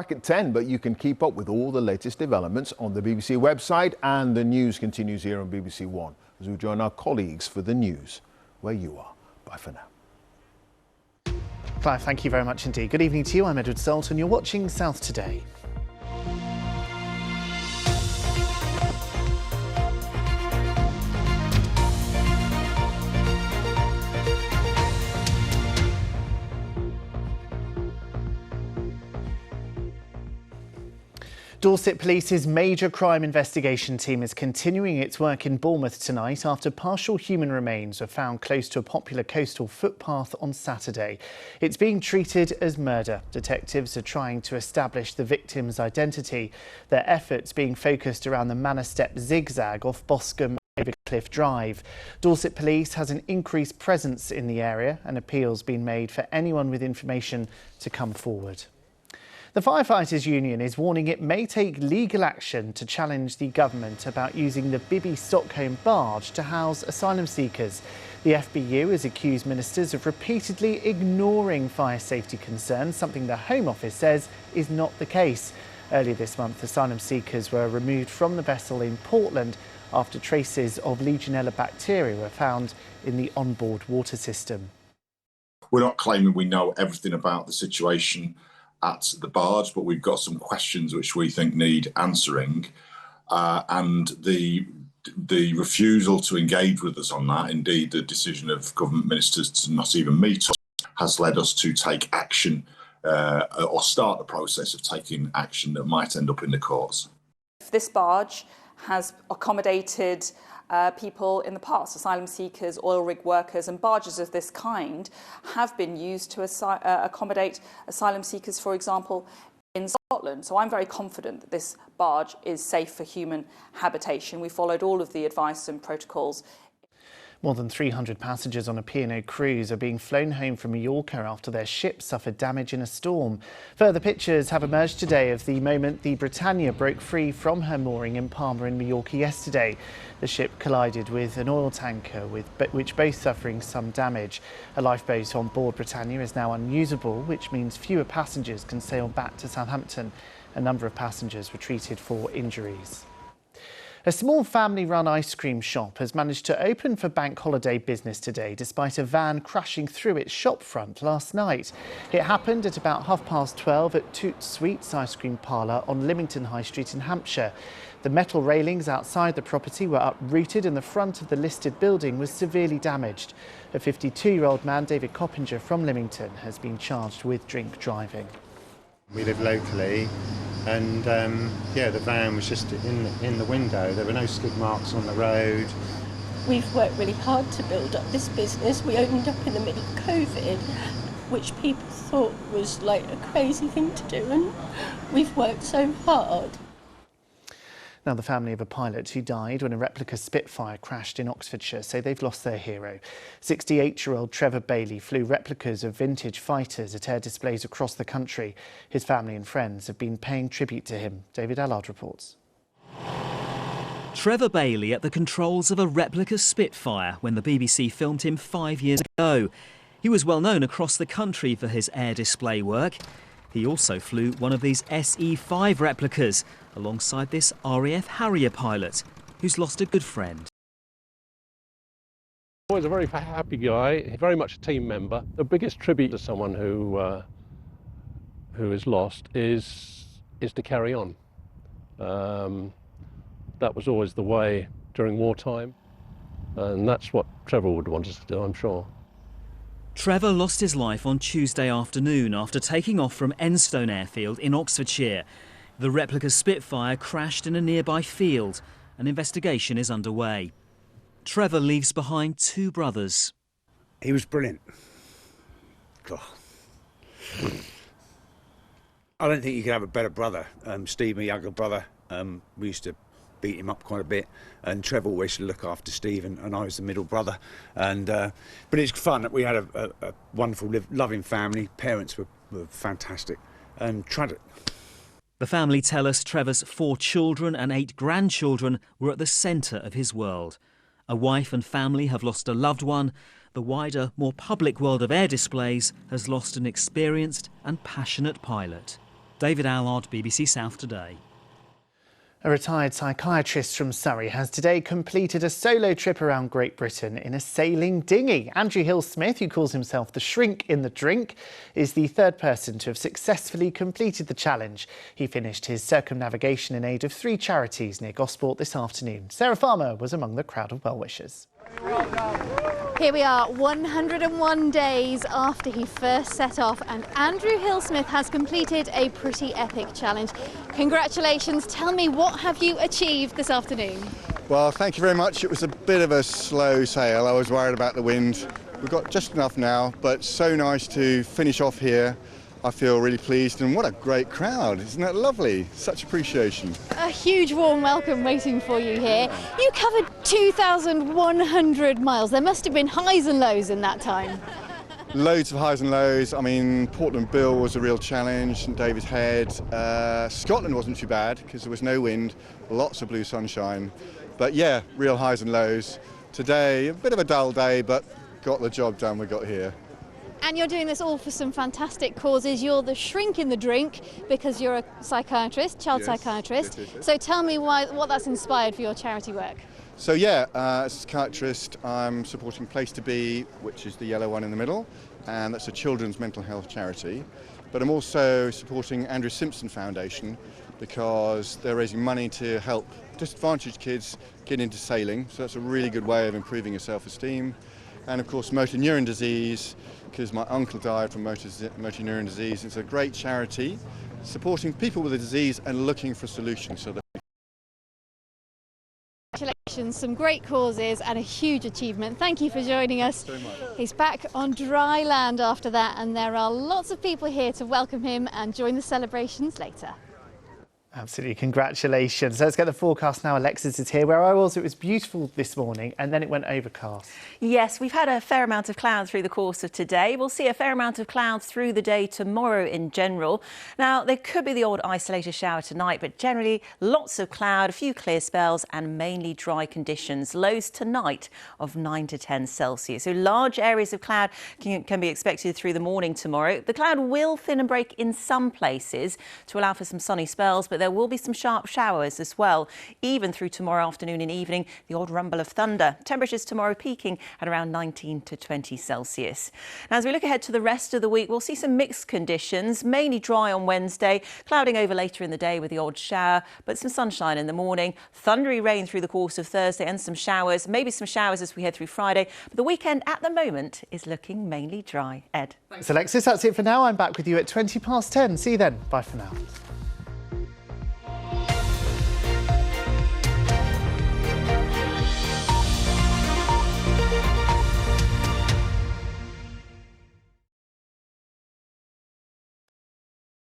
Back at 10, but you can keep up with all the latest developments on the BBC website, and the news continues here on BBC One as we join our colleagues for the news where you are. Bye for now. Clive, thank you very much indeed. Good evening to you. I'm Edward Sulten. You're watching South Today. Dorset Police's major crime investigation team is continuing its work in Bournemouth tonight after partial human remains were found close to a popular coastal footpath on Saturday. It's being treated as murder. Detectives are trying to establish the victim's identity, their efforts being focused around the Manor Step zigzag off Boscombe Cliff Drive. Dorset Police has an increased presence in the area and appeals being made for anyone with information to come forward. The Firefighters Union is warning it may take legal action to challenge the government about using the Bibby Stockholm barge to house asylum seekers. The FBU has accused ministers of repeatedly ignoring fire safety concerns, something the Home Office says is not the case. Earlier this month, asylum seekers were removed from the vessel in Portland after traces of Legionella bacteria were found in the onboard water system. We're not claiming we know everything about the situation at the barge, but we've got some questions which we think need answering, and the refusal to engage with us on that, indeed the decision of government ministers to not even meet us, has led us to take action or start the process of taking action that might end up in the courts. This barge has accommodated people in the past. Asylum seekers, oil rig workers, and barges of this kind have been used to accommodate asylum seekers, for example, in Scotland. So I'm very confident that this barge is safe for human habitation. We followed all of the advice and protocols. More than 300 passengers on a P&O cruise are being flown home from Mallorca after their ship suffered damage in a storm. Further pictures have emerged today of the moment the Britannia broke free from her mooring in Palma in Mallorca yesterday. The ship collided with an oil tanker, which both suffering some damage. A lifeboat on board Britannia is now unusable, which means fewer passengers can sail back to Southampton. A number of passengers were treated for injuries. A small family-run ice cream shop has managed to open for bank holiday business today despite a van crashing through its shop front last night. It happened at about 12:30 at Toot Sweets Ice Cream Parlour on Lymington High Street in Hampshire. The metal railings outside the property were uprooted and the front of the listed building was severely damaged. A 52-year-old man, David Coppinger from Lymington, has been charged with drink driving. We live locally, and the van was just in the window. There were no skid marks on the road. We've worked really hard to build up this business. We opened up in the middle of COVID, which people thought was like a crazy thing to do, and we've worked so hard. Now, the family of a pilot who died when a replica Spitfire crashed in Oxfordshire say they've lost their hero. 68-year-old Trevor Bailey flew replicas of vintage fighters at air displays across the country. His family and friends have been paying tribute to him. David Allard reports. Trevor Bailey at the controls of a replica Spitfire when the BBC filmed him 5 years ago. He was well known across the country for his air display work. He also flew one of these SE5 replicas alongside this RAF Harrier pilot, who's lost a good friend. He's a very happy guy, very much a team member. The biggest tribute to someone who is lost is to carry on. That was always the way during wartime, and that's what Trevor would want us to do, I'm sure. Trevor lost his life on Tuesday afternoon after taking off from Enstone Airfield in Oxfordshire. The replica Spitfire crashed in a nearby field. An investigation is underway. Trevor leaves behind two brothers. He was brilliant. God. I don't think you could have a better brother. Steve, my younger brother, we used to beat him up quite a bit, and Trevor always used to look after Steve, and I was the middle brother. And but it's fun. We had a wonderful, loving family. Parents were fantastic, and tragic. The family tell us Trevor's 4 children and 8 grandchildren were at the centre of his world. A wife and family have lost a loved one. The wider, more public world of air displays has lost an experienced and passionate pilot. David Allard, BBC South Today. A retired psychiatrist from Surrey has today completed a solo trip around Great Britain in a sailing dinghy. Andrew Hill-Smith, who calls himself the Shrink in the Drink, is the third person to have successfully completed the challenge. He finished his circumnavigation in aid of 3 charities near Gosport this afternoon. Sarah Farmer was among the crowd of well-wishers. Here we are, 101 days after he first set off, and Andrew Hill-Smith has completed a pretty epic challenge. Congratulations. Tell me, what have you achieved this afternoon? Well, thank you very much. It was a bit of a slow sail. I was worried about the wind. We've got just enough now, but so nice to finish off here. I feel really pleased, and what a great crowd. Isn't that lovely? Such appreciation. A huge warm welcome waiting for you here. You covered 2,100 miles. There must have been highs and lows in that time. Loads of highs and lows. I mean, Portland Bill was a real challenge, St David's Head. Scotland wasn't too bad because there was no wind, lots of blue sunshine. But yeah, real highs and lows. Today, a bit of a dull day, but got the job done we got here. And you're doing this all for some fantastic causes. You're the Shrink in the Drink because you're a psychiatrist, child psychiatrist. Yes. So tell me what that's inspired for your charity work. So yeah, as a psychiatrist, I'm supporting Place to Be, which is the yellow one in the middle, and that's a children's mental health charity. But I'm also supporting Andrew Simpson Foundation because they're raising money to help disadvantaged kids get into sailing. So that's a really good way of improving your self-esteem. And of course, motor neuron disease, because my uncle died from motor neuron disease. It's a great charity supporting people with the disease and looking for solutions. So congratulations, some great causes and a huge achievement. Thank you for joining us. Thank you so much. He's back on dry land after that, and there are lots of people here to welcome him and join the celebrations later. Absolutely, congratulations. Let's get the forecast now. Alexis is here. Where I was, it was beautiful this morning and then it went overcast. Yes, we've had a fair amount of clouds through the course of today. We'll see a fair amount of clouds through the day tomorrow in general. Now, there could be the odd isolated shower tonight, but generally lots of cloud, a few clear spells and mainly dry conditions. Lows tonight of 9 to 10 Celsius. So large areas of cloud can be expected through the morning tomorrow. The cloud will thin and break in some places to allow for some sunny spells, but there will be some sharp showers as well. Even through tomorrow afternoon and evening, the odd rumble of thunder. Temperatures tomorrow peaking at around 19 to 20 Celsius. Now, as we look ahead to the rest of the week, we'll see some mixed conditions, mainly dry on Wednesday, clouding over later in the day with the odd shower, but some sunshine in the morning. Thundery rain through the course of Thursday and some showers, maybe some showers as we head through Friday. But the weekend at the moment is looking mainly dry. Ed. Thanks, Alexis. That's it for now. I'm back with you at 10:20. See you then. Bye for now.